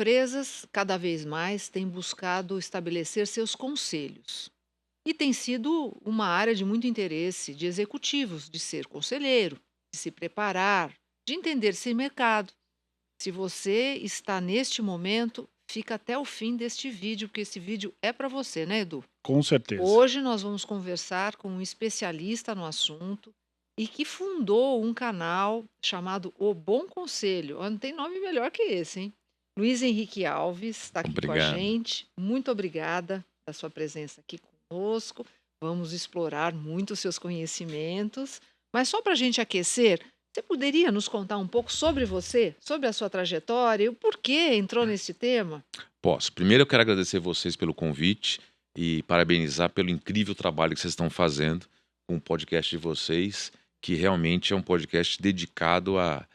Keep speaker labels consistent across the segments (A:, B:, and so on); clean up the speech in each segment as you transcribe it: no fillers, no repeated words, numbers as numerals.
A: empresas, cada vez mais, têm buscado estabelecer seus conselhos. E tem sido uma área de muito interesse de executivos, de ser conselheiro, de se preparar, de entender esse mercado. Se você está neste momento, fica até o fim deste vídeo, porque esse vídeo é para você, né, Edu?
B: Com certeza.
A: Hoje nós vamos conversar com um especialista no assunto e que fundou um canal chamado O Bom Conselho. Ó, não tem nome melhor que esse, hein? Luiz Henrique Alves está aqui com a
B: Obrigado.
A: gente. Muito obrigada da sua presença aqui conosco. Vamos explorar muito os seus conhecimentos. Mas só para a gente aquecer, você poderia nos contar um pouco sobre você, sobre a sua trajetória e o porquê entrou nesse tema?
B: Posso. Primeiro eu quero agradecer vocês pelo convite e parabenizar pelo incrível trabalho que vocês estão fazendo com o podcast de vocês, que realmente é um podcast dedicado a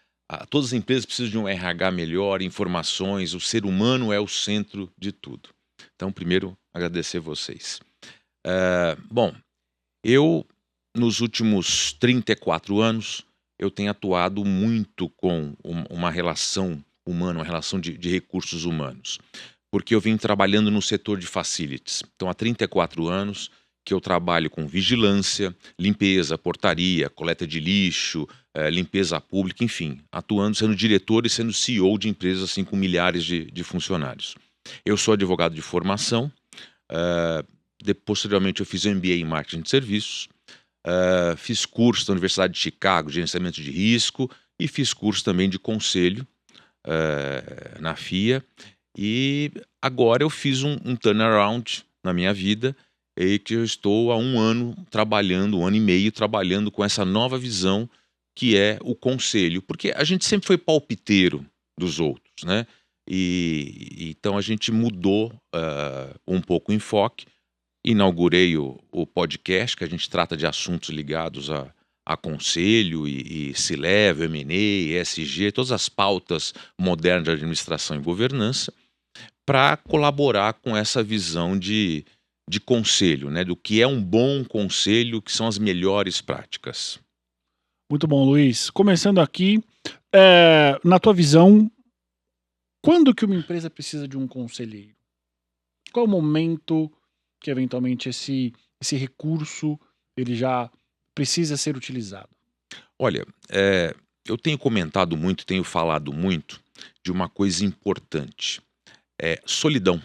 B: todas as empresas precisam de um RH melhor, informações, o ser humano é o centro de tudo. Então, primeiro, agradecer vocês. Bom, eu, nos últimos 34 anos, eu tenho atuado muito com uma relação humana, uma relação de recursos humanos, porque eu vim trabalhando no setor de facilities. Então, há 34 anos que eu trabalho com vigilância, limpeza, portaria, coleta de lixo, limpeza pública, enfim, atuando, sendo diretor e sendo CEO de empresas assim com milhares de funcionários. Eu sou advogado de formação, posteriormente eu fiz MBA em marketing de serviços, fiz curso da Universidade de Chicago de gerenciamento de risco e fiz curso também de conselho na FIA. E agora eu fiz um turnaround na minha vida e que eu estou há um ano trabalhando, um ano e meio trabalhando com essa nova visão que é o conselho, porque a gente sempre foi palpiteiro dos outros, né? Então a gente mudou um pouco o enfoque. Inaugurei o podcast, que a gente trata de assuntos ligados a conselho e C-Level, M&A, ESG, todas as pautas modernas de administração e governança, para colaborar com essa visão de conselho, né? Do que é um bom conselho, que são as melhores práticas.
C: Muito bom, Luiz. Começando aqui, na tua visão, quando que uma empresa precisa de um conselheiro? Qual o momento que eventualmente esse recurso ele já precisa ser utilizado?
B: Olha, eu tenho comentado muito, tenho falado muito de uma coisa importante. Solidão.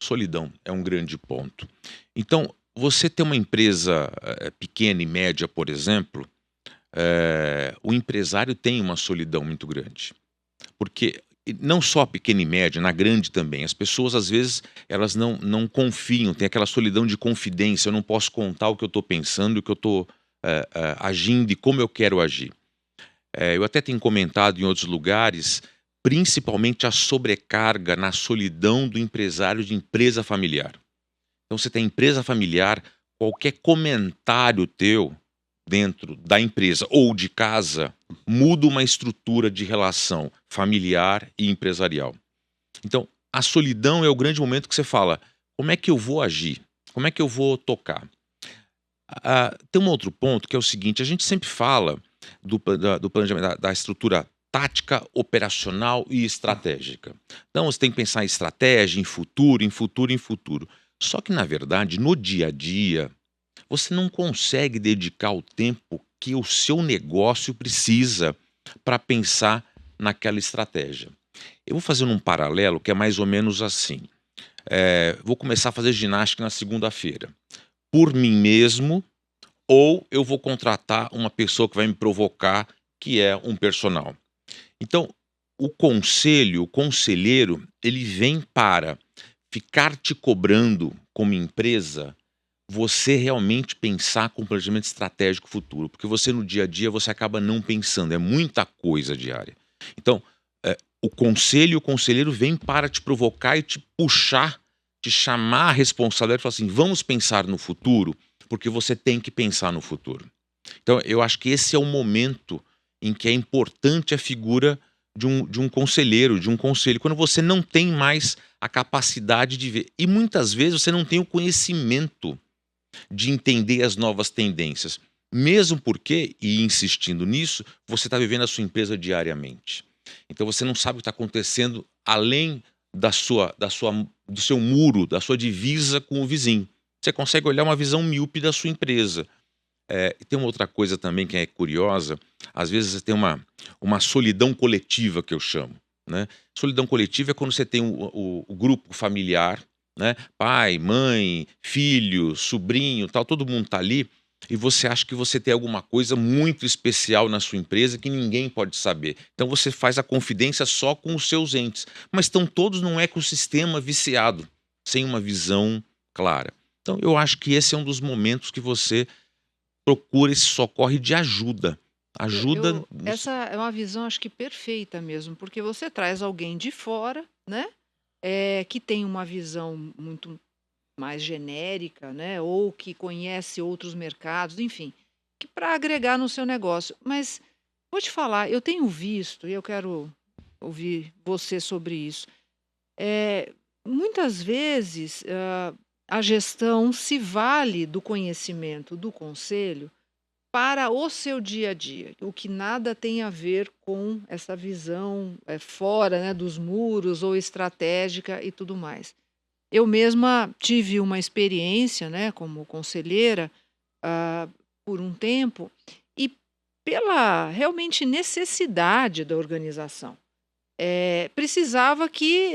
B: Solidão é um grande ponto. Então, você ter uma empresa pequena e média, por exemplo, o empresário tem uma solidão muito grande. Porque não só pequena e média, na grande também, as pessoas às vezes elas não confiam, tem aquela solidão de confidência, eu não posso contar o que eu estou pensando, o que eu estou agindo e como eu quero agir. Eu até tenho comentado em outros lugares, principalmente a sobrecarga na solidão do empresário de empresa familiar. Então você tem empresa familiar, qualquer comentário teu dentro da empresa ou de casa muda uma estrutura de relação familiar e empresarial. Então, a solidão é o grande momento que você fala, como é que eu vou agir? Como é que eu vou tocar? Tem um outro ponto que é o seguinte, a gente sempre fala do planejamento, da estrutura tática, operacional e estratégica. Então, você tem que pensar em estratégia, em futuro, em futuro, em futuro. Só que, na verdade, no dia a dia, você não consegue dedicar o tempo que o seu negócio precisa para pensar naquela estratégia. Eu vou fazer um paralelo que é mais ou menos assim. Vou começar a fazer ginástica na segunda-feira. Por mim mesmo, ou eu vou contratar uma pessoa que vai me provocar, que é um personal. Então, o conselheiro, ele vem para ficar te cobrando como empresa, você realmente pensar com planejamento estratégico futuro, porque você no dia a dia você acaba não pensando, é muita coisa diária. Então, o conselheiro vem para te provocar e te puxar, te chamar a responsabilidade e falar assim, vamos pensar no futuro, porque você tem que pensar no futuro. Então, eu acho que esse é o momento em que é importante a figura de um conselheiro, de um conselho, quando você não tem mais a capacidade de ver. E muitas vezes você não tem o conhecimento de entender as novas tendências. Mesmo porque, e insistindo nisso, você está vivendo a sua empresa diariamente. Então você não sabe o que está acontecendo além do seu muro, da sua divisa com o vizinho. Você consegue olhar uma visão míope da sua empresa. E tem uma outra coisa também que é curiosa. Às vezes você tem uma solidão coletiva, que eu chamo, né? Solidão coletiva é quando você tem o grupo familiar, né? Pai, mãe, filho, sobrinho, tal, todo mundo tá ali e você acha que você tem alguma coisa muito especial na sua empresa que ninguém pode saber. Então você faz a confidência só com os seus entes, mas estão todos num ecossistema viciado, sem uma visão clara. Então eu acho que esse é um dos momentos que você procura esse socorro de ajuda. Ajuda.
A: Essa é uma visão, acho que perfeita mesmo, porque você traz alguém de fora, né? Que tem uma visão muito mais genérica, né? Ou que conhece outros mercados, enfim, que para agregar no seu negócio. Mas vou te falar, eu tenho visto, e eu quero ouvir você sobre isso. Muitas vezes a gestão se vale do conhecimento do conselho para o seu dia a dia, o que nada tem a ver com essa visão fora, né, dos muros ou estratégica e tudo mais. Eu mesma tive uma experiência, né, como conselheira por um tempo e pela realmente necessidade da organização. Precisava que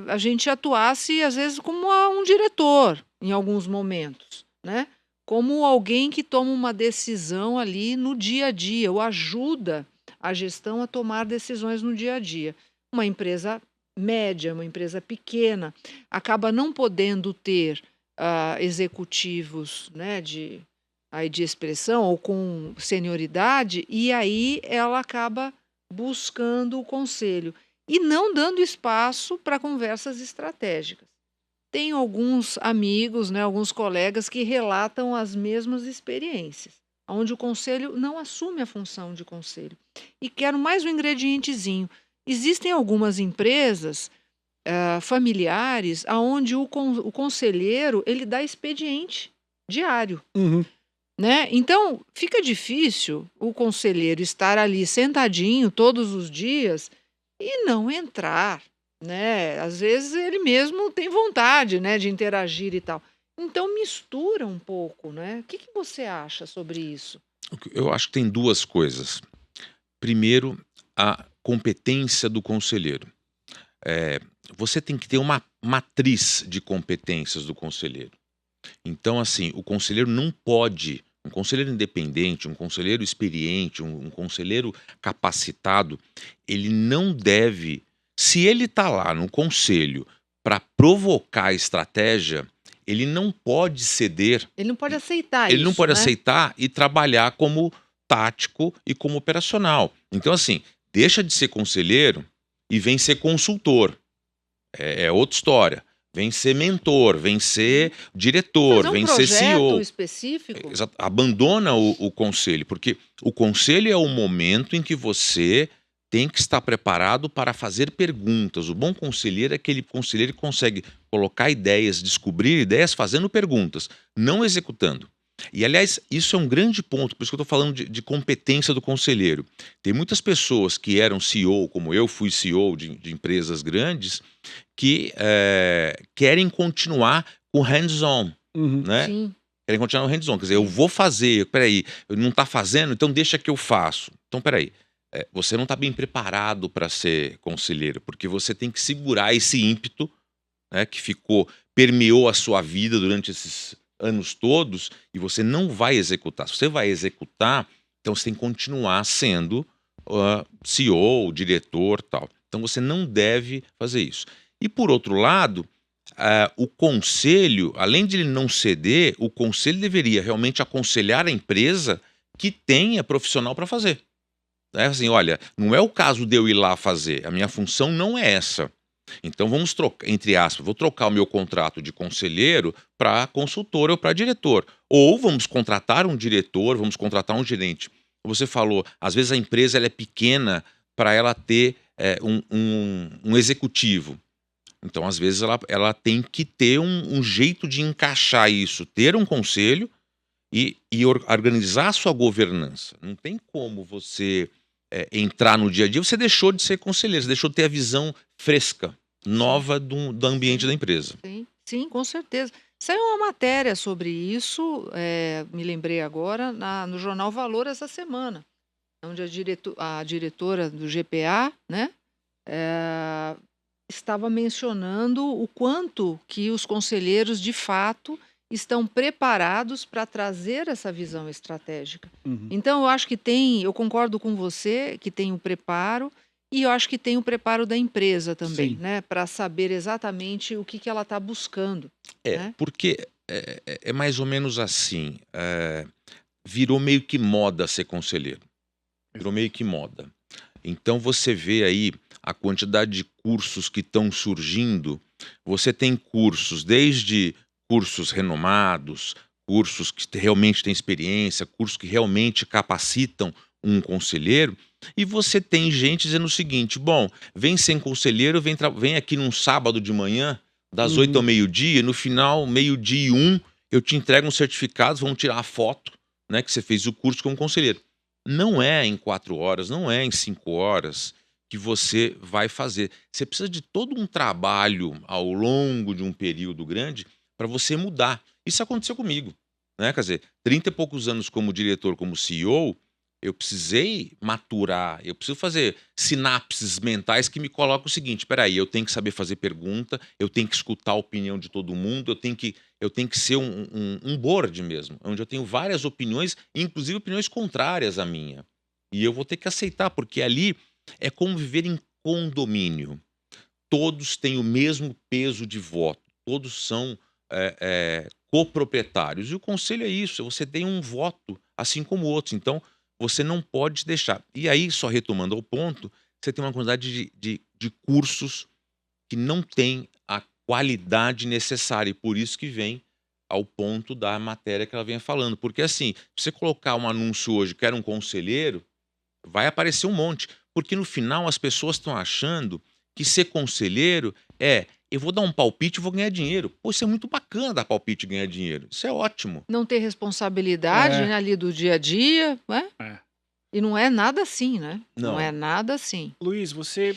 A: a gente atuasse, às vezes, como um diretor, em alguns momentos, né? Como alguém que toma uma decisão ali no dia a dia, ou ajuda a gestão a tomar decisões no dia a dia. Uma empresa média, uma empresa pequena, acaba não podendo ter executivos, né, de expressão ou com senioridade, e aí ela acaba buscando o conselho e não dando espaço para conversas estratégicas. Tenho alguns amigos, né, alguns colegas que relatam as mesmas experiências, onde o conselho não assume a função de conselho. E quero mais um ingredientezinho. Existem algumas empresas familiares onde o conselheiro ele dá expediente diário.
C: Uhum.
A: Né? Então, fica difícil o conselheiro estar ali sentadinho todos os dias e não entrar, né? Às vezes ele mesmo tem vontade, né, de interagir e tal. Então mistura um pouco, né? O que você acha sobre isso?
B: Eu acho que tem duas coisas. Primeiro, a competência do conselheiro. Você tem que ter uma matriz de competências do conselheiro. Então, assim, o conselheiro não pode, um conselheiro independente, um conselheiro experiente, um conselheiro capacitado, ele não deve, se ele está lá no conselho para provocar estratégia, ele não pode ceder,
A: Ele não pode aceitar
B: ele não
A: isso,
B: pode
A: né?
B: aceitar e trabalhar como tático e como operacional. Então, assim, deixa de ser conselheiro e vem ser consultor. É outra história. Vem ser mentor, vem ser diretor,
A: Fazer um
B: vem ser
A: projeto
B: CEO.
A: específico.
B: Abandona o conselho, porque o conselho é o momento em que você tem que estar preparado para fazer perguntas. O bom conselheiro é aquele conselheiro que consegue colocar ideias, descobrir ideias fazendo perguntas, não executando. E, aliás, isso é um grande ponto, por isso que eu estou falando de competência do conselheiro. Tem muitas pessoas que eram CEO, como eu fui CEO de empresas grandes, que querem continuar com hands-on, né?
A: Sim.
B: Querem continuar no hands-on, quer dizer, eu vou fazer, peraí, não está fazendo, então deixa que eu faço. Então, peraí, você não está bem preparado para ser conselheiro, porque você tem que segurar esse ímpeto, né, que permeou a sua vida durante esses anos todos, e você não vai executar. Se você vai executar, então você tem que continuar sendo CEO, diretor, tal. Então você não deve fazer isso. E por outro lado, o conselho, além de ele não ceder, o conselho deveria realmente aconselhar a empresa que tenha profissional para fazer. Assim, olha, não é o caso de eu ir lá fazer, a minha função não é essa. Então vamos trocar, entre aspas, vou trocar o meu contrato de conselheiro para consultor ou para diretor. Ou vamos contratar um diretor, vamos contratar um gerente. Você falou, às vezes a empresa ela é pequena para ela ter um executivo. Então, às vezes, ela tem que ter um jeito de encaixar isso, ter um conselho e organizar a sua governança. Não tem como você entrar no dia a dia, você deixou de ser conselheiro, você deixou de ter a visão fresca,
A: Sim,
B: nova do ambiente
A: sim,
B: da empresa.
A: sim, sim, com certeza. Saiu uma matéria sobre isso, me lembrei agora, no jornal Valor essa semana, onde a diretora do GPA, né, eh, estava mencionando o quanto que os conselheiros, de fato, estão preparados para trazer essa visão estratégica.
C: Uhum.
A: Então, eu concordo com você que tem o preparo, e eu acho que tem o preparo da empresa também,
C: Sim.
A: né, para saber exatamente o que que ela está buscando, né?
B: Porque é mais ou menos assim, virou meio que moda ser conselheiro, virou meio que moda. Então você vê aí a quantidade de cursos que estão surgindo. Você tem cursos, desde cursos renomados, cursos que realmente têm experiência, cursos que realmente capacitam um conselheiro, e você tem gente dizendo o seguinte: bom, vem ser conselheiro, vem aqui num sábado de manhã, das 8 ao
C: Uhum.
B: meio-dia, e no final, meio-dia e um, eu te entrego um certificado, vamos tirar a foto, né, que você fez o curso como conselheiro. Não é em 4 horas, não é em 5 horas que você vai fazer. Você precisa de todo um trabalho ao longo de um período grande para você mudar. Isso aconteceu comigo, né? Quer dizer, 30 e poucos anos como diretor, como CEO, eu precisei maturar, eu preciso fazer sinapses mentais que me colocam o seguinte: espera aí, eu tenho que saber fazer pergunta, eu tenho que escutar a opinião de todo mundo, eu tenho que ser um board mesmo, onde eu tenho várias opiniões, inclusive opiniões contrárias à minha. E eu vou ter que aceitar, porque ali é como viver em condomínio. Todos têm o mesmo peso de voto, todos são coproprietários. E o conselho é isso: você tem um voto, assim como outros. Então, você não pode deixar. E aí, só retomando ao ponto, você tem uma quantidade de cursos que não tem a qualidade necessária, e por isso que vem ao ponto da matéria que ela vem falando. Porque assim, se você colocar um anúncio hoje, quero um conselheiro, vai aparecer um monte. Porque no final as pessoas estão achando que ser conselheiro eu vou dar um palpite e vou ganhar dinheiro. Pô, isso é muito bacana dar palpite e ganhar dinheiro. Isso é ótimo.
A: Não ter responsabilidade,
C: É,
A: né, ali do dia a dia, né?
C: é.
A: E não é nada assim, né? Não é
B: Não.
A: nada assim.
C: Luiz, você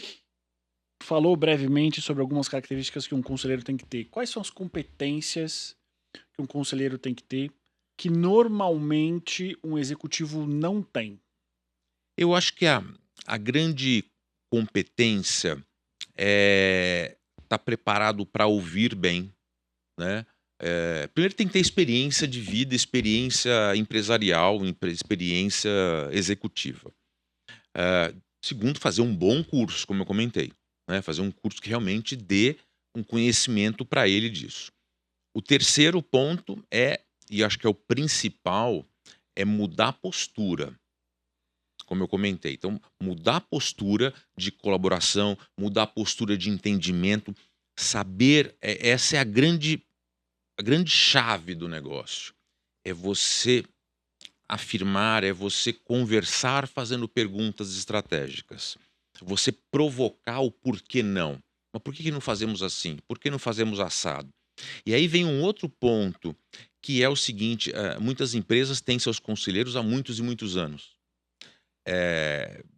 C: falou brevemente sobre algumas características que um conselheiro tem que ter. Quais são as competências que um conselheiro tem que ter que normalmente um executivo não tem?
B: Eu acho que a grande competência é estar preparado para ouvir bem, né? Primeiro tem que ter experiência de vida, experiência empresarial, experiência executiva. Segundo, fazer um bom curso, como eu comentei, né? Fazer um curso que realmente dê um conhecimento para ele disso. O terceiro ponto e acho que é o principal, é mudar a postura, como eu comentei. Então, mudar a postura de colaboração, mudar a postura de entendimento, saber, essa é a grande chave do negócio. É você afirmar, é você conversar fazendo perguntas estratégicas. Você provocar o porquê não. Mas por que não fazemos assim? Por que não fazemos assado? E aí vem um outro ponto, que é o seguinte: muitas empresas têm seus conselheiros há muitos e muitos anos.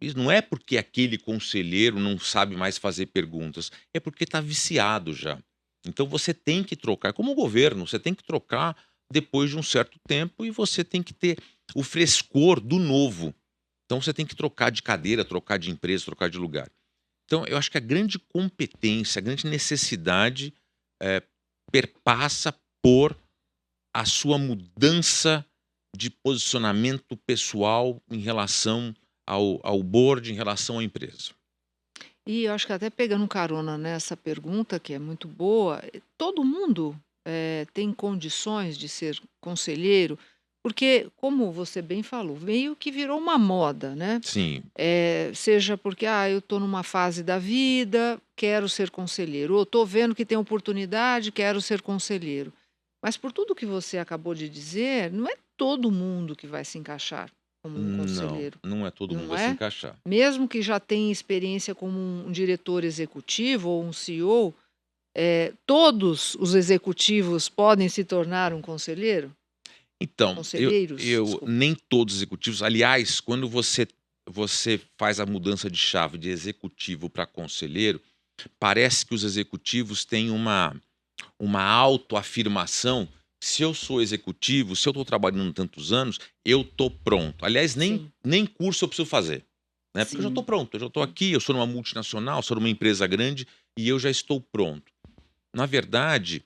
B: Isso não é porque aquele conselheiro não sabe mais fazer perguntas, é porque está viciado já. Então você tem que trocar, como o governo, você tem que trocar depois de um certo tempo, e você tem que ter o frescor do novo. Então você tem que trocar de cadeira, trocar de empresa, trocar de lugar. Então eu acho que a grande competência, a grande necessidade perpassa por a sua mudança de posicionamento pessoal em relação ao board, em relação à empresa.
A: E eu acho que até pegando carona nessa pergunta, que é muito boa, todo mundo tem condições de ser conselheiro, porque, como você bem falou, meio que virou uma moda, né?
B: Sim,
A: Seja porque eu estou numa fase da vida, quero ser conselheiro, ou estou vendo que tem oportunidade, quero ser conselheiro. Mas por tudo que você acabou de dizer, não é todo mundo que vai se encaixar como um
B: não,
A: conselheiro,
B: não é todo mundo
A: não
B: vai se
A: é?
B: encaixar.
A: Mesmo que já tenha experiência como um diretor executivo ou um CEO, todos os executivos podem se tornar um conselheiro?
B: Então,
A: Conselheiros,
B: eu
A: desculpa.
B: nem todos os executivos. Aliás, quando você faz a mudança de chave de executivo para conselheiro, Parece que os executivos têm uma autoafirmação. Se eu sou executivo, se eu estou trabalhando tantos anos, eu estou pronto. Aliás,
A: Sim,
B: nem curso eu preciso fazer, né? Porque eu já estou
A: sim,
B: pronto, eu já estou aqui, eu sou numa multinacional, sou numa empresa grande e eu já estou pronto. Na verdade,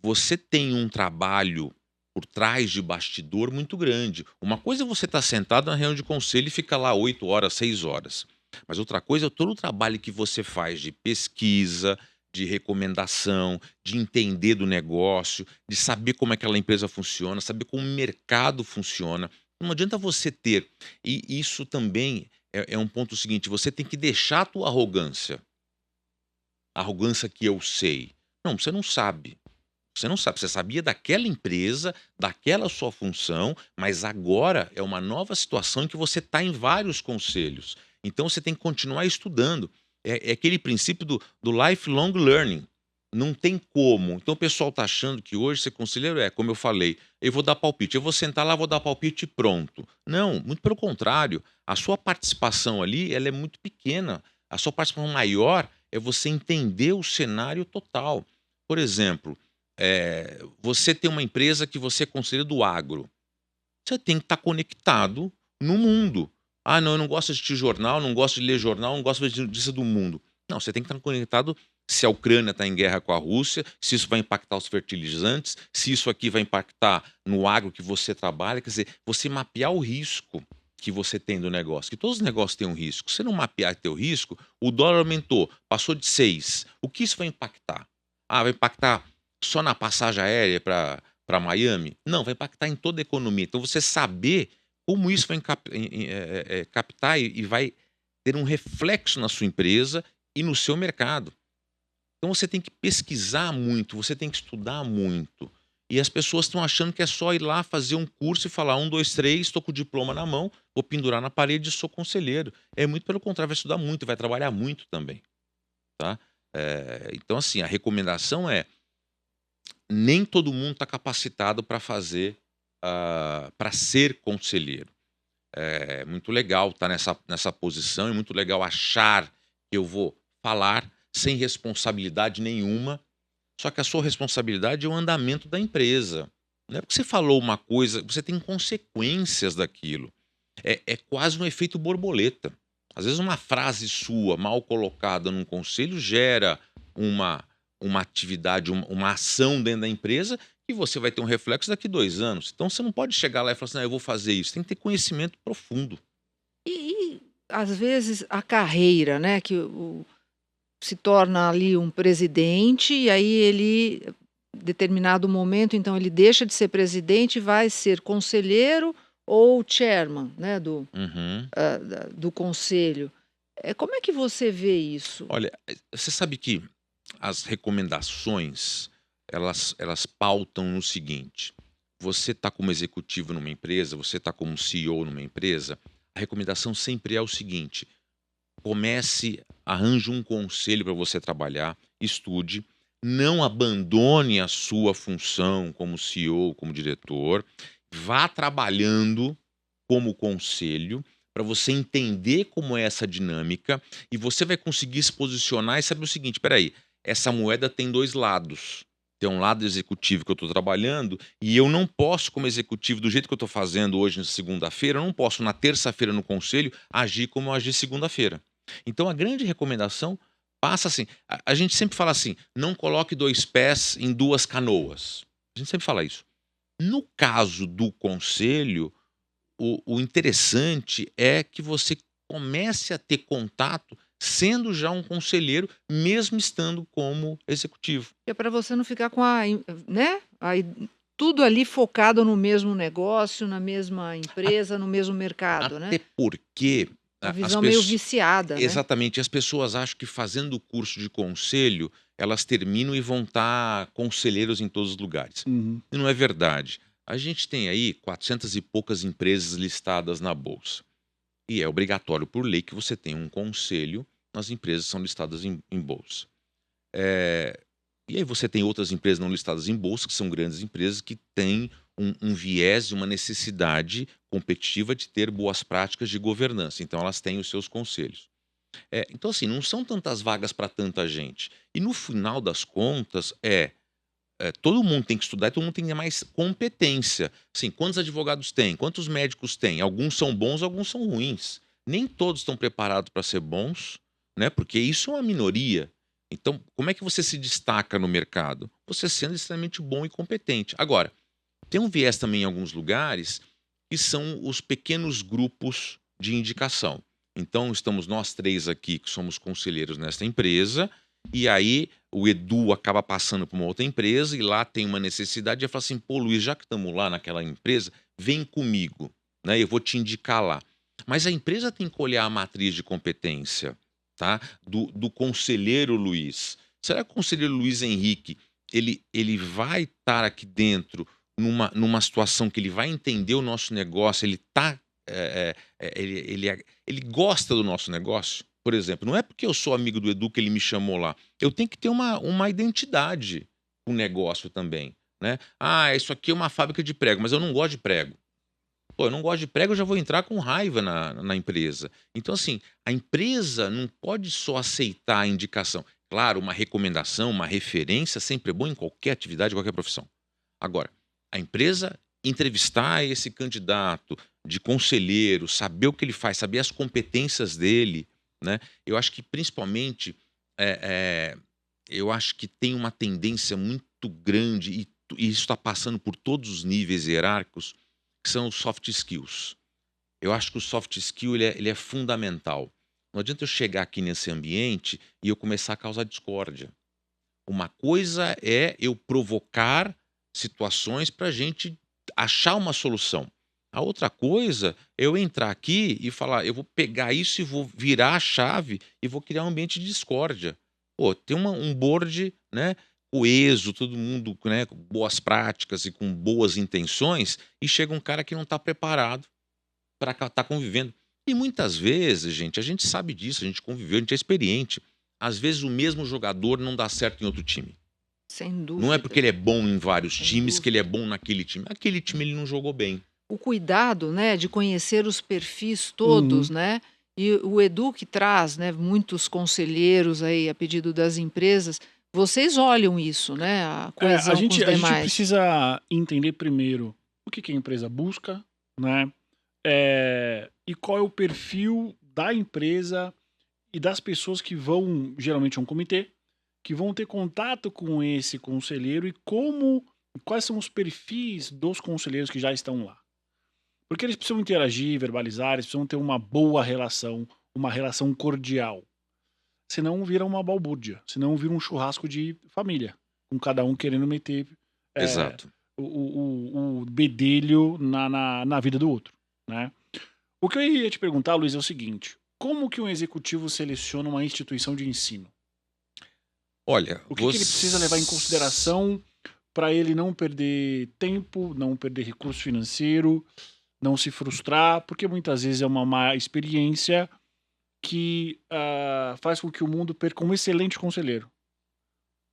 B: você tem um trabalho por trás de bastidor muito grande. Uma coisa é você estar sentado na reunião de conselho e ficar lá 8 horas, 6 horas. Mas outra coisa é todo o trabalho que você faz de pesquisa, de recomendação, de entender do negócio, de saber como aquela empresa funciona, saber como o mercado funciona. Não adianta você ter. E isso também é um ponto seguinte: você tem que deixar a tua arrogância. Arrogância que eu sei. Não, você não sabe. Você não sabe. Você sabia daquela empresa, daquela sua função, mas agora é uma nova situação em que você está em vários conselhos. Então você tem que continuar estudando. É aquele princípio do lifelong learning. Não tem como. Então o pessoal está achando que hoje ser conselheiro como eu falei, eu vou dar palpite, eu vou sentar lá, vou dar palpite e pronto. Não, muito pelo contrário. A sua participação ali ela é muito pequena. A sua participação maior é você entender o cenário total. Por exemplo, você tem uma empresa que você é conselheiro do agro. Você tem que estar conectado no mundo. Ah, não, eu não gosto de assistir jornal, não gosto de ler jornal, não gosto de notícia do mundo. Não, você tem que estar conectado se a Ucrânia está em guerra com a Rússia, se isso vai impactar os fertilizantes, se isso aqui vai impactar no agro que você trabalha. Quer dizer, você mapear o risco que você tem do negócio, que todos os negócios têm um risco. Se você não mapear teu risco, o dólar aumentou, passou de 6. O que isso vai impactar? Ah, vai impactar só na passagem aérea para Miami? Não, vai impactar em toda a economia. Então, você saber como isso vai captar e vai ter um reflexo na sua empresa e no seu mercado. Então, você tem que pesquisar muito, você tem que estudar muito. E as pessoas estão achando que é só ir lá fazer um curso e falar 1, 2, 3, estou com o diploma na mão, vou pendurar na parede e sou conselheiro. É muito pelo contrário, vai estudar muito, vai trabalhar muito também, tá? Então, assim, a recomendação nem todo mundo está capacitado para fazer, para ser conselheiro. É muito legal estar nessa posição, é muito legal achar que eu vou falar sem responsabilidade nenhuma, só que a sua responsabilidade é o andamento da empresa. Não é porque você falou uma coisa, você tem consequências daquilo. É quase um efeito borboleta. Às vezes uma frase sua mal colocada num conselho gera uma, uma atividade, uma ação dentro da empresa que você vai ter um reflexo daqui 2 anos. Então você não pode chegar lá e falar assim, eu vou fazer isso. Tem que ter conhecimento profundo.
A: às vezes a carreira, né, que se torna ali um presidente e aí ele, determinado momento, então ele deixa de ser presidente e vai ser conselheiro ou chairman, né,
B: Uhum.
A: do conselho. Como é que você vê isso?
B: Olha, você sabe que as recomendações, elas pautam no seguinte: você está como executivo numa empresa, você está como CEO numa empresa, a recomendação sempre é o seguinte: comece, arranje um conselho para você trabalhar, estude, não abandone a sua função como CEO, como diretor, vá trabalhando como conselho para você entender como é essa dinâmica e você vai conseguir se posicionar e saber o seguinte: espera aí, essa moeda tem dois lados. Tem um lado executivo que eu estou trabalhando e eu não posso, como executivo, do jeito que eu estou fazendo hoje, na segunda-feira, eu não posso, na terça-feira no conselho, agir como eu agi segunda-feira. Então, a grande recomendação passa assim: a gente sempre fala assim, não coloque 2 pés em 2 canoas. A gente sempre fala isso. No caso do conselho, o interessante é que você comece a ter contato sendo já um conselheiro, mesmo estando como executivo.
A: É para você não ficar com né, tudo ali focado no mesmo negócio, na mesma
B: A
A: empresa, no mesmo mercado, né.
B: Até porque
A: Uma
B: as
A: visão meio
B: pessoas.
A: viciada, né.
B: Exatamente, as pessoas acham que fazendo o curso de conselho, elas terminam e vão estar conselheiros em todos os lugares.
C: Uhum.
B: E não é verdade. A gente tem aí 400 e poucas empresas listadas na bolsa. E é obrigatório por lei que você tenha um conselho nas empresas que são listadas em bolsa. Eh, e aí você tem outras empresas não listadas em bolsa, que são grandes empresas que têm um viés e uma necessidade competitiva de ter boas práticas de governança. Então elas têm os seus conselhos. Então, assim, não são tantas vagas para tanta gente. E no final das contas, todo mundo tem que estudar e todo mundo tem que ter mais competência. Assim, quantos advogados tem? Quantos médicos tem? Alguns são bons, alguns são ruins. Nem todos estão preparados para ser bons, né? Porque isso é uma minoria. Então, como é que você se destaca no mercado? Você sendo extremamente bom e competente. Agora, tem um viés também em alguns lugares que são os pequenos grupos de indicação. Então, estamos nós três aqui que somos conselheiros nesta empresa, e aí o Edu acaba passando para uma outra empresa e lá tem uma necessidade e fala assim: pô, Luiz, já que estamos lá naquela empresa, vem comigo, né? Eu vou te indicar lá. Mas a empresa tem que olhar a matriz de competência, tá? Do conselheiro Luiz. Será que o conselheiro Luiz Henrique ele vai estar aqui dentro numa situação que ele vai entender o nosso negócio, ele tá, ele gosta do nosso negócio? Por exemplo, não é porque eu sou amigo do Edu que ele me chamou lá. Eu tenho que ter uma identidade com o negócio também, né? Ah, isso aqui é uma fábrica de prego, mas eu não gosto de prego. Pô, eu não gosto de prego, eu já vou entrar com raiva na empresa. Então, assim, a empresa não pode só aceitar a indicação. Claro, uma recomendação, uma referência sempre é bom em qualquer atividade, qualquer profissão. Agora, a empresa entrevistar esse candidato de conselheiro, saber o que ele faz, saber as competências dele, né? Eu acho que principalmente, é, é, eu acho que tem uma tendência muito grande e isso está passando por todos os níveis hierárquicos, que são os soft skills. Eu acho que o soft skill ele é fundamental. Não adianta eu chegar aqui nesse ambiente e eu começar a causar discórdia. Uma coisa é eu provocar situações para a gente achar uma solução. A outra coisa é eu entrar aqui e falar, eu vou pegar isso e vou virar a chave e vou criar um ambiente de discórdia. Pô, tem um board, né, coeso, todo mundo, né, com boas práticas e com boas intenções, e chega um cara que não está preparado para estar convivendo. E muitas vezes, gente, a gente sabe disso, a gente conviveu, a gente é experiente. Às vezes o mesmo jogador não dá certo em outro time.
A: Sem
B: Não é porque ele
A: dúvida,
B: é bom em vários
A: sem
B: times que ele é
A: dúvida.
B: bom naquele time. Aquele time ele não jogou bem.
A: O cuidado, né, de conhecer os perfis todos,
C: Uhum.
A: né? E o Edu que traz, né, muitos conselheiros aí a pedido das empresas, vocês olham isso, né, a
C: A
A: coesão com os
C: gente
A: demais.
C: precisa entender primeiro o que a empresa busca, né? E qual é o perfil da empresa e das pessoas que vão, geralmente é um comitê, que vão ter contato com esse conselheiro e quais são os perfis dos conselheiros que já estão lá. Porque eles precisam interagir, verbalizar, eles precisam ter uma relação cordial. Senão vira uma balbúrdia, senão vira um churrasco de família, com cada um querendo meter é,
B: Exato.
C: o bedelho na vida do outro, né? O que eu ia te perguntar, Luiz, é o seguinte: como que um executivo seleciona uma instituição de ensino?
B: Olha,
C: O que ele precisa levar em
B: você.
C: consideração para ele não perder tempo, não perder recurso financeiro, não se frustrar, porque muitas vezes é uma má experiência que faz com que o mundo perca um excelente conselheiro.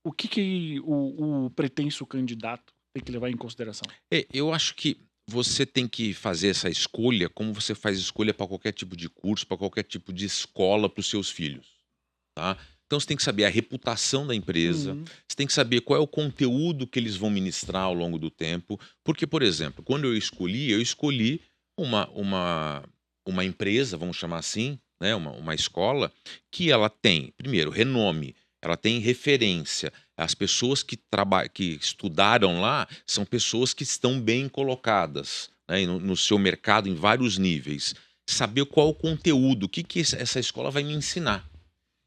C: O que o pretenso candidato tem que levar em consideração?
B: Eu acho que você tem que fazer essa escolha como você faz escolha para qualquer tipo de curso, para qualquer tipo de escola para os seus filhos, tá? Então você tem que saber a reputação da empresa,
C: Uhum,
B: você tem que saber qual é o conteúdo que eles vão ministrar ao longo do tempo, porque, por exemplo, quando eu escolhi uma empresa, vamos chamar assim, né, uma escola, que ela tem, primeiro, renome, ela tem referência. As pessoas que estudaram lá são pessoas que estão bem colocadas, né, no seu mercado em vários níveis. Saber qual o conteúdo, o que essa escola vai me ensinar.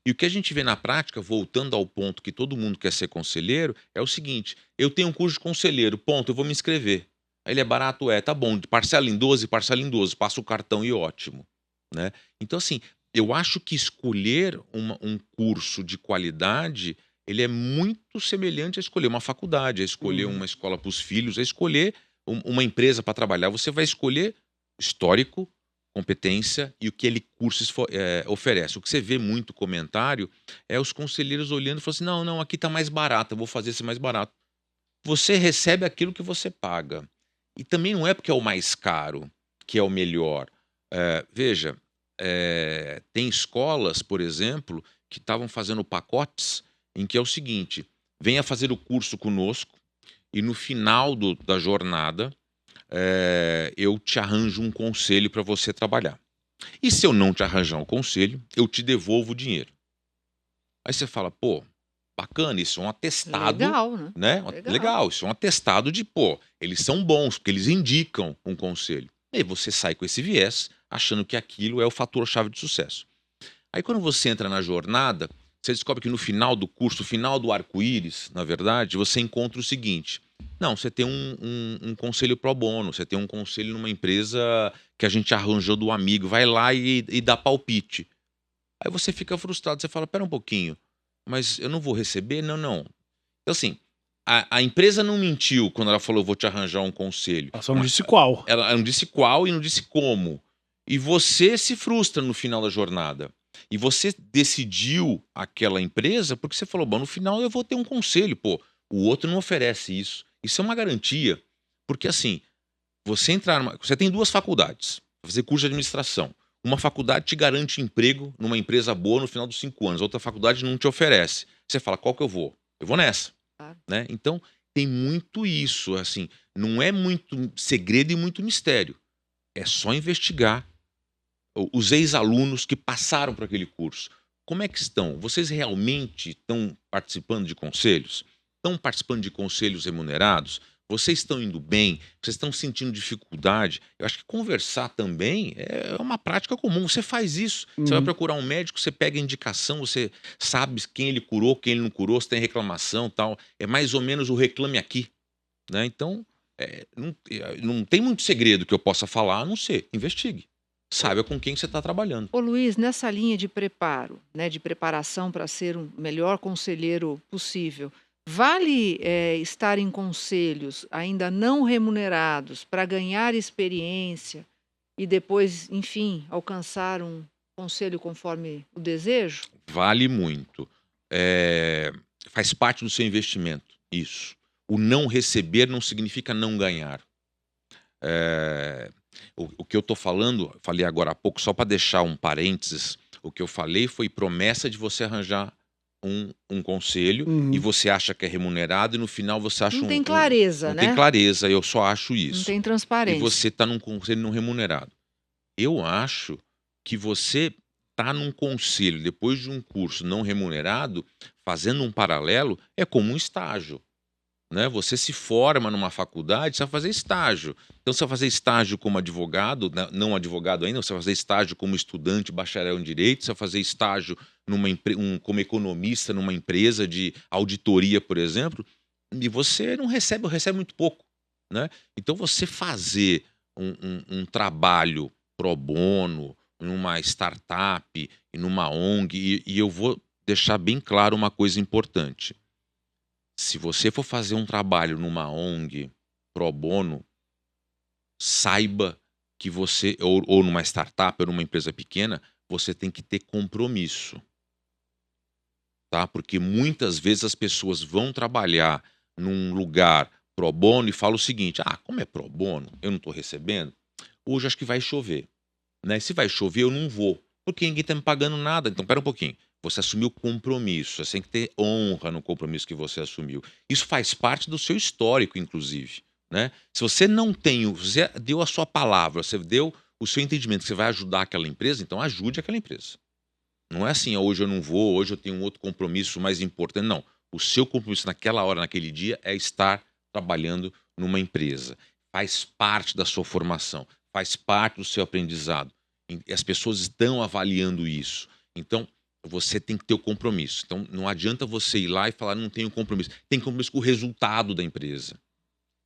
B: E o que a gente vê na prática, voltando ao ponto que todo mundo quer ser conselheiro, é o seguinte: eu tenho um curso de conselheiro, ponto, eu vou me inscrever. Aí ele é barato, tá bom, parcela em 12, passa o cartão e ótimo, né? Então, assim, eu acho que escolher um curso de qualidade, ele é muito semelhante a escolher uma faculdade, a escolher
C: uhum.
B: uma escola para os filhos, a escolher uma empresa para trabalhar. Você vai escolher histórico, competência e o que ele curso oferece. O que você vê muito comentário é os conselheiros olhando e falando assim: não, não, aqui está mais barato, eu vou fazer esse mais barato. Você recebe aquilo que você paga. E também não é porque é o mais caro que é o melhor. Veja, Tem escolas, por exemplo, que estavam fazendo pacotes em que é o seguinte: venha fazer o curso conosco e no final da jornada eu te arranjo um conselho para você trabalhar. E se eu não te arranjar um conselho, eu te devolvo o dinheiro. Aí você fala, pô, bacana, isso é um atestado,
A: Legal, né?
B: né?
A: Legal.
B: Legal, isso é um atestado de, pô, eles são bons, porque eles indicam um conselho. E aí você sai com esse viés, achando que aquilo é o fator-chave de sucesso. Aí quando você entra na jornada, você descobre que no final do curso, no final do arco-íris, na verdade, você encontra o seguinte: não, você tem um conselho pro bono, você tem um conselho numa empresa que a gente arranjou do amigo, vai lá e dá palpite. Aí você fica frustrado, você fala, pera um pouquinho, mas eu não vou receber? Não, não. Então assim, a empresa não mentiu quando ela falou, eu vou te arranjar um conselho.
C: Ela só não disse qual.
B: Ela não disse qual e não disse como. E você se frustra no final da jornada. E você decidiu aquela empresa porque você falou, bom, no final eu vou ter um conselho, pô, o outro não oferece isso. Isso é uma garantia. Porque assim, você tem duas faculdades, pra fazer curso de administração. Uma faculdade te garante emprego numa empresa boa no final dos 5 anos, outra faculdade não te oferece. Você fala, qual que eu vou? Eu vou nessa,
A: Claro.
B: né? Então, tem muito isso, assim, não é muito segredo e muito mistério. É só investigar os ex-alunos que passaram por aquele curso. Como é que estão? Vocês realmente estão participando de conselhos? Estão participando de conselhos remunerados? Vocês estão indo bem? Vocês estão sentindo dificuldade? Eu acho que conversar também é uma prática comum. Você faz isso. Você vai
C: Uhum.
B: procurar um médico, você pega a indicação, você sabe quem ele curou, quem ele não curou, se tem reclamação tal. É mais ou menos o reclame aqui, né? Então, não tem muito segredo que eu possa falar, a não ser investigue. Saiba com quem você está trabalhando.
A: Ô Luiz, nessa linha de preparo, né, de preparação para ser um melhor conselheiro possível, vale estar em conselhos ainda não remunerados para ganhar experiência e depois, enfim, alcançar um conselho conforme o desejo?
B: Vale muito. Faz parte do seu investimento, isso. O não receber não significa não ganhar. O que eu estou falando, falei agora há pouco, só para deixar um parênteses, o que eu falei foi promessa de você arranjar um conselho e
C: Uhum.
B: você acha que é remunerado e no final você acha
A: Não tem clareza,
B: não tem
A: né?
B: clareza, eu só acho
A: Não
B: isso.
A: tem
B: E
A: transparência.
B: você está num conselho não remunerado. Eu acho que você tá num conselho depois de um curso não remunerado, fazendo um paralelo, é como um estágio, né? Você se forma numa faculdade, você vai fazer estágio. Então você vai fazer estágio como advogado, né, não advogado ainda, você vai fazer estágio como estudante, bacharel em direito, você vai fazer estágio como economista numa empresa de auditoria, por exemplo, e você não recebe, ou recebe muito pouco, né? Então você fazer um trabalho pro bono, numa startup, e numa ONG, e eu vou deixar bem claro uma coisa importante. Se você for fazer um trabalho numa ONG pro bono, saiba que você, ou numa startup, ou numa empresa pequena, você tem que ter compromisso, tá? Porque muitas vezes as pessoas vão trabalhar num lugar pro bono e falam o seguinte: ah, como é pro bono, eu não estou recebendo, hoje acho que vai chover, né? Se vai chover, eu não vou, porque ninguém está me pagando nada. Então, pera um pouquinho. Você assumiu compromisso, você tem que ter honra no compromisso que você assumiu. Isso faz parte do seu histórico, inclusive, né? Se você não tem, você deu a sua palavra, você deu o seu entendimento que você vai ajudar aquela empresa, então ajude aquela empresa. Não é assim, hoje eu não vou, hoje eu tenho um outro compromisso mais importante. Não. O seu compromisso naquela hora, naquele dia, é estar trabalhando numa empresa. Faz parte da sua formação, faz parte do seu aprendizado. E as pessoas estão avaliando isso. Então, você tem que ter o compromisso. Então, não adianta você ir lá e falar, não tenho compromisso. Tem compromisso com o resultado da empresa.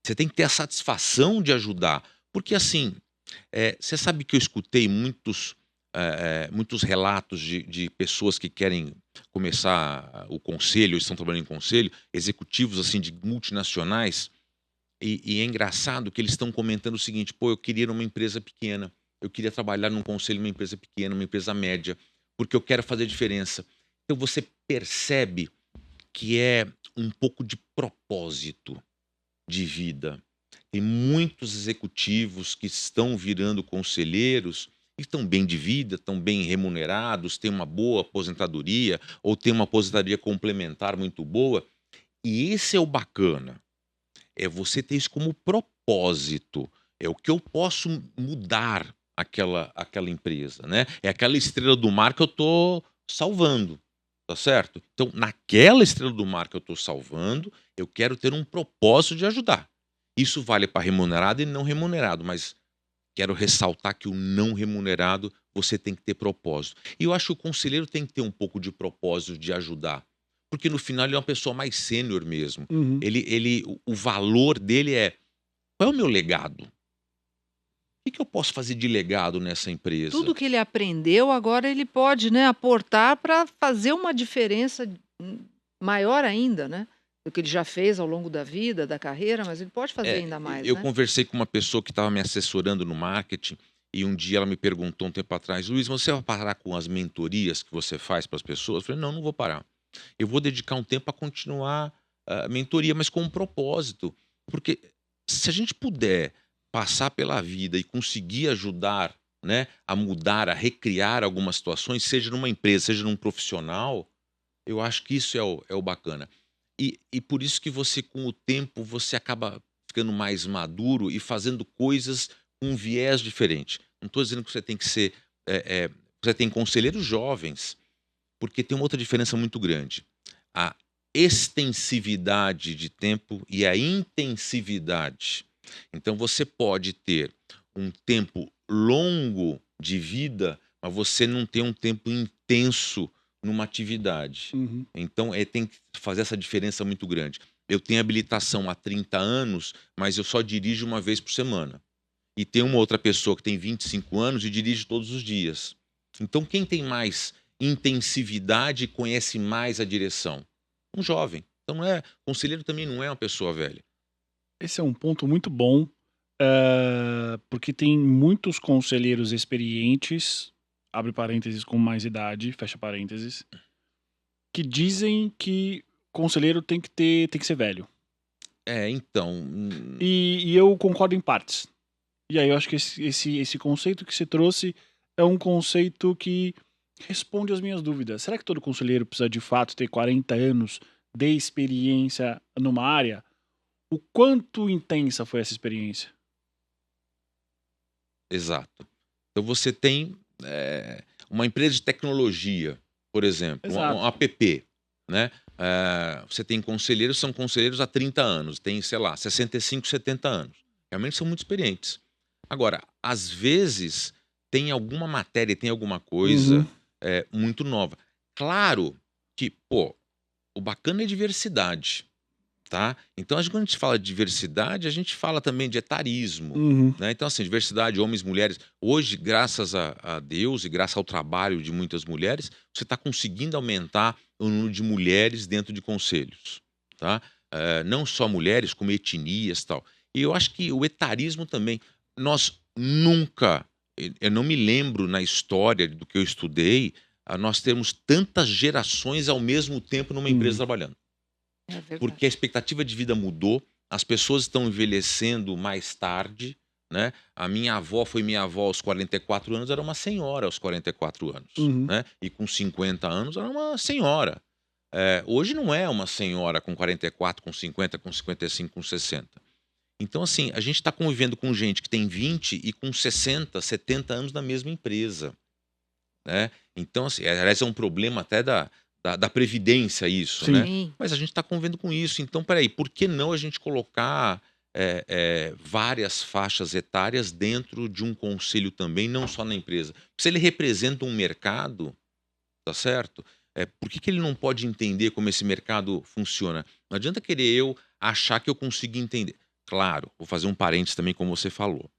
B: Você tem que ter a satisfação de ajudar. Porque, assim, você sabe que eu escutei muitos relatos de pessoas que querem começar o conselho, estão trabalhando em conselho, executivos assim de multinacionais, e é engraçado que eles estão comentando o seguinte: pô, eu queria ir numa empresa pequena, eu queria trabalhar num conselho numa empresa pequena, uma empresa média, porque eu quero fazer diferença. Então você percebe que é um pouco de propósito de vida. Tem muitos executivos que estão virando conselheiros e estão bem de vida, estão bem remunerados, têm uma boa aposentadoria ou têm uma aposentadoria complementar muito boa. E esse é o bacana, é você ter isso como propósito. É o que eu posso mudar aquela empresa, né? É aquela estrela do mar que eu tô salvando, tá certo? Então, naquela estrela do mar que eu tô salvando, eu quero ter um propósito de ajudar. Isso vale para remunerado e não remunerado, mas quero ressaltar que o não remunerado você tem que ter propósito. E eu acho que o conselheiro tem que ter um pouco de propósito de ajudar, porque no final ele é uma pessoa mais sênior mesmo.
C: Uhum.
B: O valor dele é: qual é o meu legado? O que eu posso fazer de legado nessa empresa?
A: Tudo que ele aprendeu, agora ele pode, né, aportar para fazer uma diferença maior ainda, né, do que ele já fez ao longo da vida, da carreira, mas ele pode fazer ainda mais,
B: Eu
A: né.
B: conversei com uma pessoa que estava me assessorando no marketing e um dia ela me perguntou um tempo atrás: Luiz, você vai parar com as mentorias que você faz para as pessoas? Eu falei: não, não vou parar. Eu vou dedicar um tempo a continuar a mentoria, mas com um propósito. Porque se a gente puder passar pela vida e conseguir ajudar, né, a mudar, a recriar algumas situações, seja numa empresa, seja num profissional, eu acho que isso é o bacana. E por isso que você, com o tempo, você acaba ficando mais maduro e fazendo coisas com um viés diferente. Não estou dizendo que você tem que ser. Você tem conselheiros jovens, porque tem uma outra diferença muito grande. A extensividade de tempo e a intensividade. Então você pode ter um tempo longo de vida, mas você não tem um tempo intenso numa atividade.
C: Uhum.
B: Então tem que fazer essa diferença muito grande. Eu tenho habilitação há 30 anos, mas eu só dirijo uma vez por semana. E tem uma outra pessoa que tem 25 anos e dirige todos os dias. Então quem tem mais intensividade e conhece mais a direção? Um jovem. Então conselheiro também não é uma pessoa velha.
C: Esse é um ponto muito bom, porque tem muitos conselheiros experientes, abre parênteses, com mais idade, fecha parênteses, que dizem que conselheiro tem que ser velho.
B: Então.
C: E eu concordo em partes. E aí eu acho que esse conceito que você trouxe é um conceito que responde às minhas dúvidas. Será que todo conselheiro precisa de fato ter 40 anos de experiência numa área? O quanto intensa foi essa experiência?
B: Exato. Então você tem uma empresa de tecnologia, por exemplo, um
C: Exato.
B: app, né? Você tem conselheiros, são conselheiros há 30 anos, tem, sei lá, 65, 70 anos. Realmente são muito experientes. Agora, às vezes, tem alguma matéria, tem alguma
C: Uhum.
B: coisa muito nova. Claro que, pô, o bacana é diversidade. Tá? Então, quando a gente fala de diversidade, a gente fala também de etarismo.
C: Uhum.
B: Né? Então, assim, diversidade, homens, mulheres. Hoje, graças a Deus e graças ao trabalho de muitas mulheres, você está conseguindo aumentar o número de mulheres dentro de conselhos. Tá? Não só mulheres, como etnias e tal. E eu acho que o etarismo também. Nós nunca, eu não me lembro na história do que eu estudei, nós temos tantas gerações ao mesmo tempo numa empresa
C: Uhum.
B: trabalhando.
A: É verdade.
B: Porque a expectativa de vida mudou, as pessoas estão envelhecendo mais tarde, né? A minha avó foi minha avó aos 44 anos, era uma senhora aos 44 anos,
C: Uhum.
B: né? E com 50 anos era uma senhora. Hoje não é uma senhora com 44, com 50, com 55, com 60. Então, assim, a gente está convivendo com gente que tem 20 e com 60, 70 anos na mesma empresa, né? Então, assim, aliás, é um problema até da Previdência isso,
C: Sim.
B: né?
A: Sim.
B: Mas a gente está convivendo com isso. Então, peraí, por que não a gente colocar várias faixas etárias dentro de um conselho também, não só na empresa? Se ele representa um mercado, tá certo? Por que ele não pode entender como esse mercado funciona? Não adianta querer eu achar que eu consigo entender. Claro, vou fazer um parênteses também, como você falou.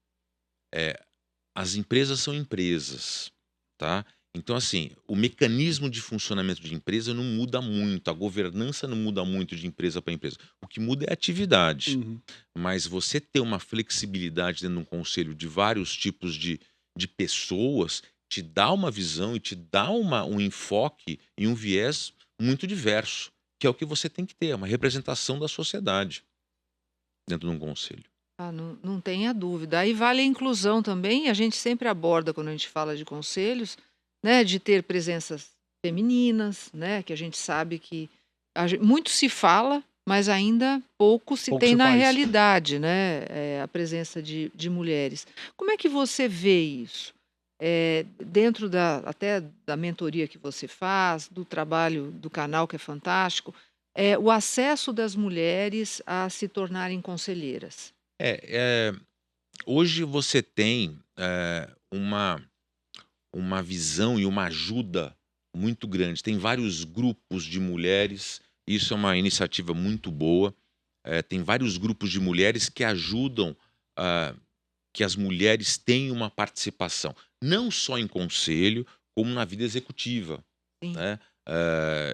B: As empresas são empresas, tá? Então, assim, o mecanismo de funcionamento de empresa não muda muito, a governança não muda muito de empresa para empresa. O que muda é a atividade.
C: Uhum.
B: Mas você ter uma flexibilidade dentro de um conselho de vários tipos de pessoas te dá uma visão e te dá um enfoque e um viés muito diverso, que é o que você tem que ter, uma representação da sociedade dentro de um conselho.
A: Ah, não tenha dúvida. Aí vale a inclusão também, a gente sempre aborda quando a gente fala de conselhos, né, de ter presenças femininas, né, que a gente sabe que muito se fala, mas ainda pouco se
C: Pouco
A: tem
C: se
A: na
C: faz.
A: realidade, né, a presença de mulheres. Como é que você vê isso? Dentro até da mentoria que você faz, do trabalho do canal que é fantástico, o acesso das mulheres a se tornarem conselheiras.
B: É, hoje você tem uma visão e uma ajuda muito grande. Tem vários grupos de mulheres, isso é uma iniciativa muito boa. Tem vários grupos de mulheres que ajudam ah, que as mulheres tenham uma participação, não só em conselho, como na vida executiva,
A: Sim.
B: né?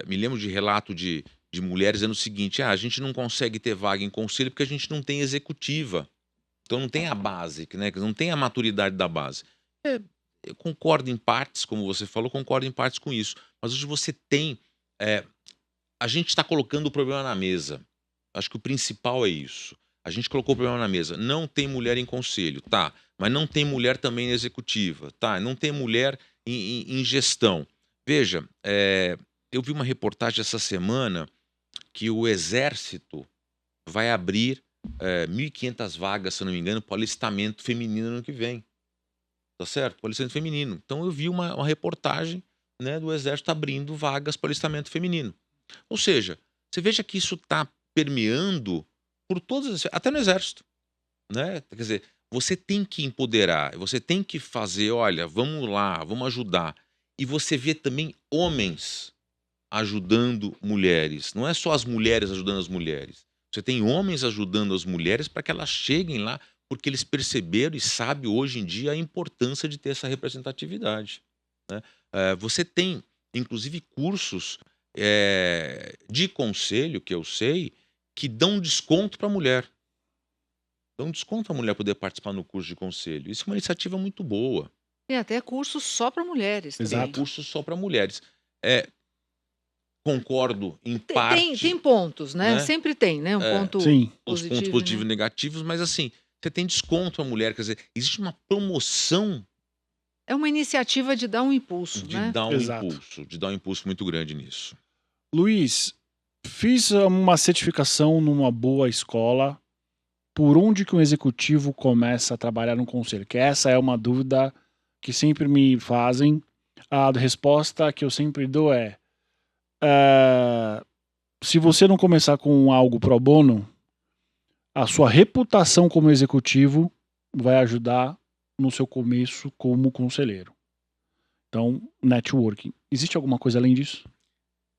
B: Me lembro de relato de mulheres dizendo o seguinte: a gente não consegue ter vaga em conselho porque a gente não tem executiva. Então não tem a base, né? Não tem a maturidade da base. É, eu concordo em partes, como você falou, concordo em partes com isso. Mas hoje você tem. é, a gente está colocando o problema na mesa. Acho que o principal é isso. A gente colocou o problema na mesa. Não tem mulher em conselho, tá? Mas não tem mulher também em executiva, tá? Não tem mulher em gestão. Veja, eu vi uma reportagem essa semana que o Exército vai abrir 1.500 vagas, se eu não me engano, para o alistamento feminino no ano que vem. Tá certo? Para o alistamento feminino. Então eu vi uma reportagem, né, do Exército abrindo vagas para o alistamento feminino. Ou seja, você veja que isso está permeando por todas, até no Exército, né? Quer dizer, você tem que empoderar, você tem que fazer, olha, vamos lá, vamos ajudar. E você vê também homens ajudando mulheres. Não é só as mulheres ajudando as mulheres. Você tem homens ajudando as mulheres para que elas cheguem lá, porque eles perceberam e sabem hoje em dia a importância de ter essa representatividade, né? Você tem, inclusive, cursos de conselho, que eu sei, que dão desconto para a mulher. Dão desconto para a mulher poder participar no curso de conselho. Isso é uma iniciativa muito boa.
A: Tem até cursos só para mulheres
B: Tem
A: também.
C: Exato.
B: cursos só para mulheres. É, concordo em
A: Tem
B: parte,
A: pontos, né,
B: né?
A: sempre tem, né, um
B: É,
A: ponto
C: Sim.
B: os pontos
A: positivo e
B: positivos e negativos, mas assim, você tem desconto à mulher, quer dizer, existe uma promoção
A: é uma iniciativa de dar um impulso,
B: de
A: né.
B: dar um
C: Exato.
B: impulso, de dar um impulso muito grande nisso.
C: Luiz, fiz uma certificação numa boa escola. Por onde que um executivo começa a trabalhar no conselho? Que essa é uma dúvida que sempre me fazem. A resposta que eu sempre dou é, se você não começar com algo pro bono, a sua reputação como executivo vai ajudar no seu começo como conselheiro. Então, networking. Existe alguma coisa além disso?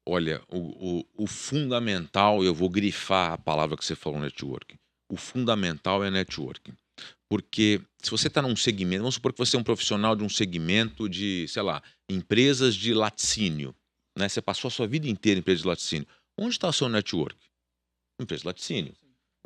B: Olha, o fundamental, eu vou grifar a palavra que você falou, networking. O fundamental é networking. Porque se você está num segmento, vamos supor que você é um profissional de um segmento de, sei lá, empresas de laticínio, né? Você passou a sua vida inteira em empresa de laticínio. Onde está o seu network? Empresa de laticínio.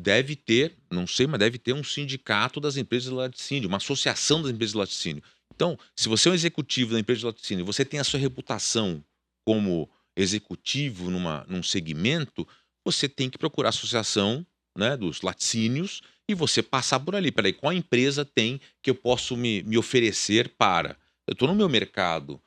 B: Deve ter, não sei, mas deve ter um sindicato das empresas de laticínio, uma associação das empresas de laticínio. Então, se você é um executivo da empresa de laticínio, você tem a sua reputação como executivo num segmento, você tem que procurar a associação, né, dos laticínios e você passar por ali. Peraí, qual empresa tem que eu posso me oferecer para? Eu estou no meu mercado.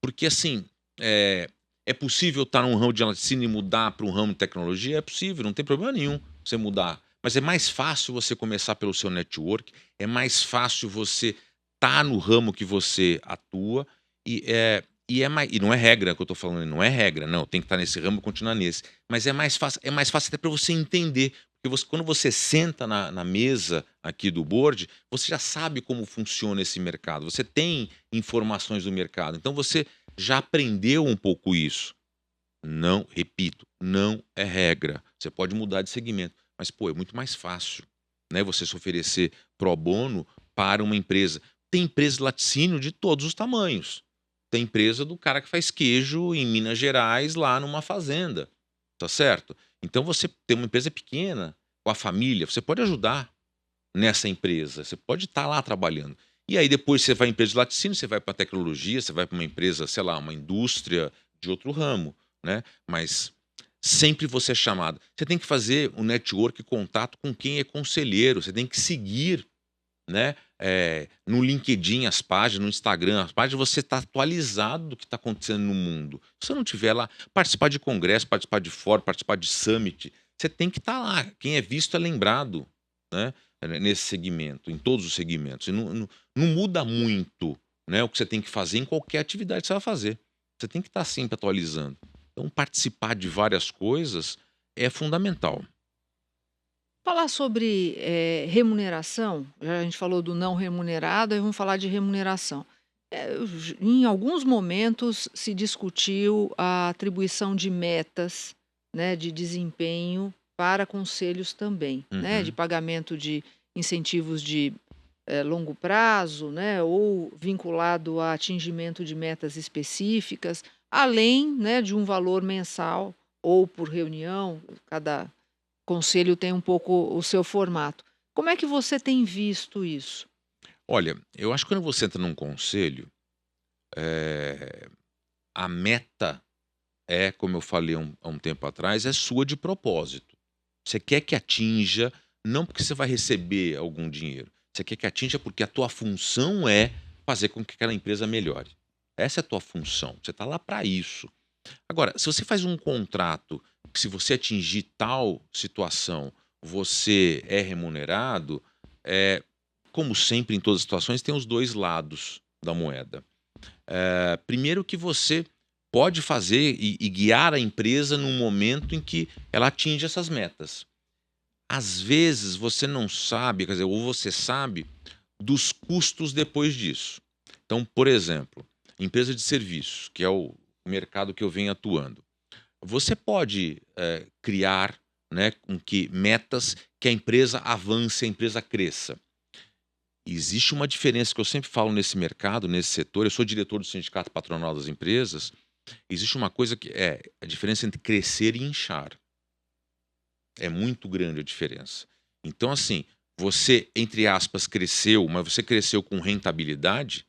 B: Porque, assim, é possível estar num ramo de laticínio e mudar para um ramo de tecnologia? É possível, não tem problema nenhum você mudar. Mas é mais fácil você começar pelo seu network, é mais fácil você estar no ramo que você atua e não é regra que eu estou falando, não é regra, não, tem que estar nesse ramo e continuar nesse. Mas é mais fácil até para você entender. Porque quando você senta na mesa aqui do board, você já sabe como funciona esse mercado, você tem informações do mercado, então você já aprendeu um pouco isso. Não, repito, não é regra. Você pode mudar de segmento, mas pô, é muito mais fácil, né? Você se oferecer pro bono para uma empresa. Tem empresa de laticínio de todos os tamanhos. Tem empresa do cara que faz queijo em Minas Gerais, lá numa fazenda, tá certo? Então você tem uma empresa pequena, com a família, você pode ajudar nessa empresa, você pode estar lá trabalhando. E aí depois você vai em empresa de laticínio, você vai para tecnologia, você vai para uma empresa, sei lá, uma indústria de outro ramo, né? Mas sempre você é chamado. Você tem que fazer um network, contato com quem é conselheiro, você tem que seguir, né, no LinkedIn as páginas, no Instagram as páginas, você está atualizado do que está acontecendo no mundo. Se você não tiver lá, participar de congresso, participar de fórum, participar de summit, você tem que estar lá. Quem é visto é lembrado, né, nesse segmento, em todos os segmentos. E não muda muito, né, o que você tem que fazer em qualquer atividade que você vai fazer. Você tem que estar sempre atualizando. Então, participar de várias coisas é fundamental.
A: Falar sobre remuneração, já a gente falou do não remunerado, aí vamos falar de remuneração. Em alguns momentos se discutiu a atribuição de metas, né, de desempenho para conselhos também, né, de
B: Uhum.
A: pagamento de incentivos de longo prazo, né, ou vinculado a atingimento de metas específicas, além, né, de um valor mensal ou por reunião, cada conselho tem um pouco o seu formato. Como é que você tem visto isso?
B: Olha, eu acho que quando você entra num conselho, eh, a meta é, como eu falei há um tempo atrás, é sua de propósito. Você quer que atinja, não porque você vai receber algum dinheiro. Você quer que atinja porque a tua função é fazer com que aquela empresa melhore. Essa é a tua função. Você está lá para isso. Agora, se você faz um contrato que se você atingir tal situação, você é remunerado, como sempre em todas as situações, tem os dois lados da moeda. Primeiro que você pode fazer e guiar a empresa num momento em que ela atinge essas metas. Às vezes você não sabe, quer dizer, ou você sabe dos custos depois disso. Então, por exemplo, empresa de serviços, que é o mercado que eu venho atuando. Você pode criar, né, com que metas que a empresa avance, a empresa cresça. Existe uma diferença que eu sempre falo nesse mercado, nesse setor. Eu sou diretor do Sindicato Patronal das Empresas. Existe uma coisa que é a diferença entre crescer e inchar. É muito grande a diferença. Então, assim, você, entre aspas, cresceu, mas você cresceu com rentabilidade.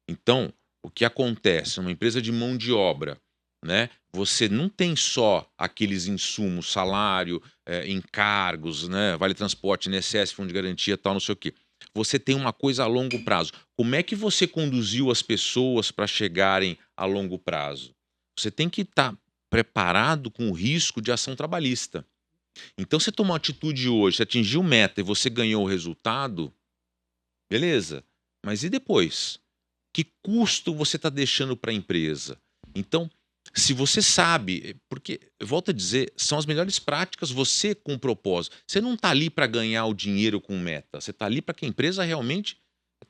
B: Então, o que acontece? Uma empresa de mão de obra, né? Você não tem só aqueles insumos, salário, encargos, né? Vale transporte, INSS, fundo de garantia, tal, não sei o quê. Você tem uma coisa a longo prazo. Como é que você conduziu as pessoas para chegarem a longo prazo? Você tem que estar preparado com o risco de ação trabalhista. Então, você tomou uma atitude hoje, você atingiu meta e você ganhou o resultado, beleza. Mas e depois? Que custo você está deixando para a empresa? Então, se você sabe, porque, eu volto a dizer, são as melhores práticas você com propósito. Você não está ali para ganhar o dinheiro com meta, você está ali para que a empresa realmente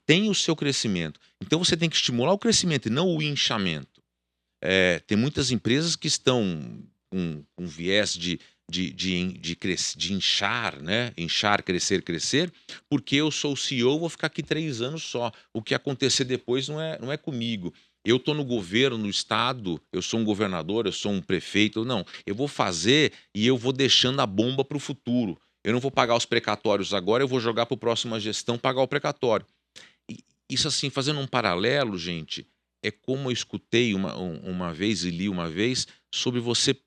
B: tenha o seu crescimento. Então você tem que estimular o crescimento e não o inchamento. Tem muitas empresas que estão com viés de inchar, né? Inchar, crescer, crescer, porque eu sou o CEO, vou ficar aqui 3 anos só. O que acontecer depois não é comigo. Eu estou no governo, no estado, eu sou um governador, eu sou um prefeito. Não, eu vou fazer e eu vou deixando a bomba para o futuro. Eu não vou pagar os precatórios agora, eu vou jogar para a próxima gestão pagar o precatório. E isso assim, fazendo um paralelo, gente, é como eu escutei uma vez e li uma vez sobre você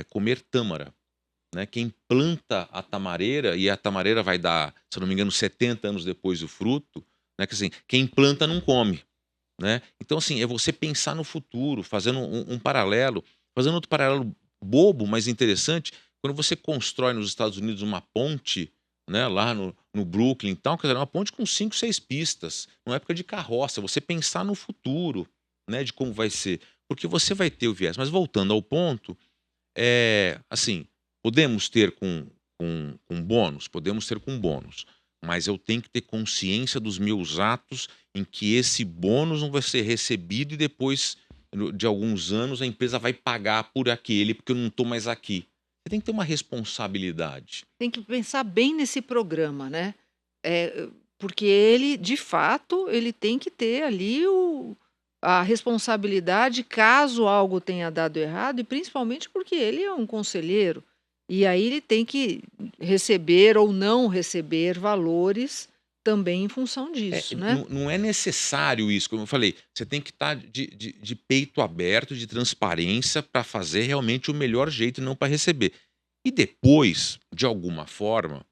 B: comer tâmara, né? Quem planta a tamareira, e a tamareira vai dar, se eu não me engano, 70 anos depois o fruto, né? Que assim, quem planta não come, né? Então, assim, é você pensar no futuro, fazendo um paralelo, fazendo outro paralelo bobo, mas interessante, quando você constrói nos Estados Unidos uma ponte, né, lá no Brooklyn e tal, quer dizer, uma ponte com 5, 6 pistas, numa época de carroça, você pensar no futuro, né, de como vai ser, porque você vai ter o viés. Mas voltando ao ponto, assim, podemos ter com bônus? Podemos ter com bônus, mas eu tenho que ter consciência dos meus atos em que esse bônus não vai ser recebido e depois de alguns anos a empresa vai pagar por aquele, porque eu não estou mais aqui. Você tem que ter uma responsabilidade.
A: Tem que pensar bem nesse programa, né? Porque ele, de fato, ele tem que ter ali a responsabilidade caso algo tenha dado errado, e principalmente porque ele é um conselheiro. E aí ele tem que receber ou não receber valores também em função disso, né?
B: Não é necessário isso, como eu falei, você tem que estar de peito aberto, de transparência para fazer realmente o melhor jeito e não para receber. E depois, de alguma forma,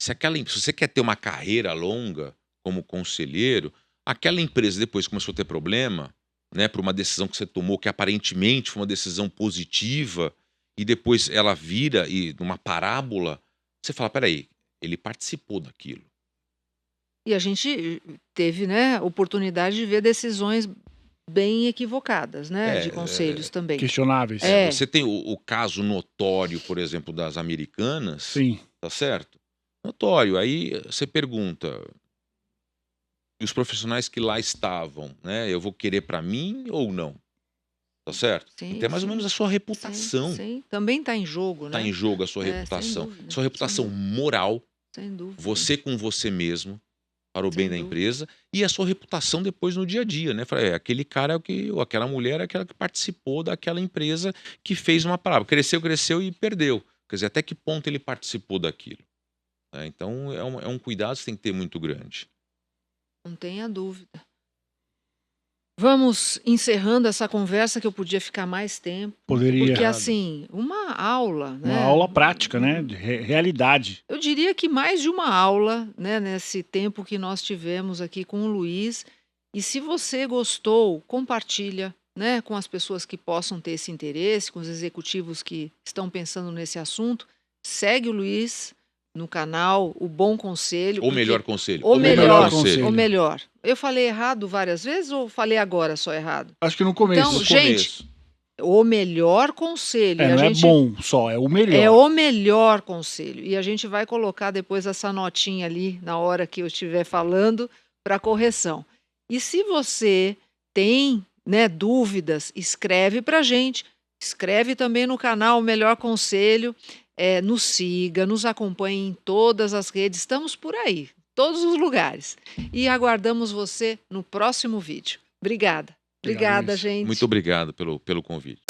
B: se você quer ter uma carreira longa como conselheiro, aquela empresa depois começou a ter problema, né, por uma decisão que você tomou que aparentemente foi uma decisão positiva e depois ela vira e numa parábola, você fala, peraí, ele participou daquilo.
A: E a gente teve, né, oportunidade de ver decisões bem equivocadas, né, de conselhos também.
C: Questionáveis.
A: É.
B: Você tem o caso notório, por exemplo, das americanas,
C: Sim.
B: tá certo? Notório. Aí você pergunta, e os profissionais que lá estavam, né? Eu vou querer para mim ou não? Tá certo?
A: Sim,
B: Então é mais ou
A: sim.
B: menos a sua reputação.
A: Sim. Também está em jogo,
B: Tá
A: né?
B: em jogo a sua
A: Sem
B: reputação.
A: dúvida,
B: Sua reputação
A: sem dúvida.
B: moral,
A: Sem dúvida.
B: você com você mesmo, para o
A: Sem
B: bem da
A: dúvida.
B: empresa, e a sua reputação depois no dia a dia, né? Fala, aquele cara é o que, ou aquela mulher é aquela que participou daquela empresa que fez uma parábola. Cresceu e perdeu. Quer dizer, até que ponto ele participou daquilo? Né? Então é um cuidado que você tem que ter muito grande.
A: Não tenha dúvida. Vamos encerrando essa conversa, que eu podia ficar mais tempo.
C: Poderia.
A: Porque, assim, uma aula,
C: Uma
A: né?
C: aula prática, né? De realidade.
A: Eu diria que mais de uma aula, né, nesse tempo que nós tivemos aqui com o Luiz. E se você gostou, compartilha, né, com as pessoas que possam ter esse interesse, com os executivos que estão pensando nesse assunto. Segue o Luiz no canal O Bom Conselho.
B: Ou melhor conselho.
A: O melhor
C: conselho.
A: O melhor. Eu falei errado várias vezes ou falei agora só errado?
C: Acho que no começo.
A: Então,
B: No
A: gente,
B: começo.
A: o melhor conselho. E a
C: não
A: gente
C: é bom só, é o melhor.
A: é o melhor conselho. E a gente vai colocar depois essa notinha ali na hora que eu estiver falando para correção. E se você tem, né, dúvidas, escreve para a gente. Escreve também no canal O Melhor Conselho. Nos siga, nos acompanhe em todas as redes. Estamos por aí, todos os lugares. E aguardamos você no próximo vídeo. Obrigada.
C: Obrigado,
A: Obrigada,
C: Luiz.
A: gente.
B: Muito obrigado pelo convite.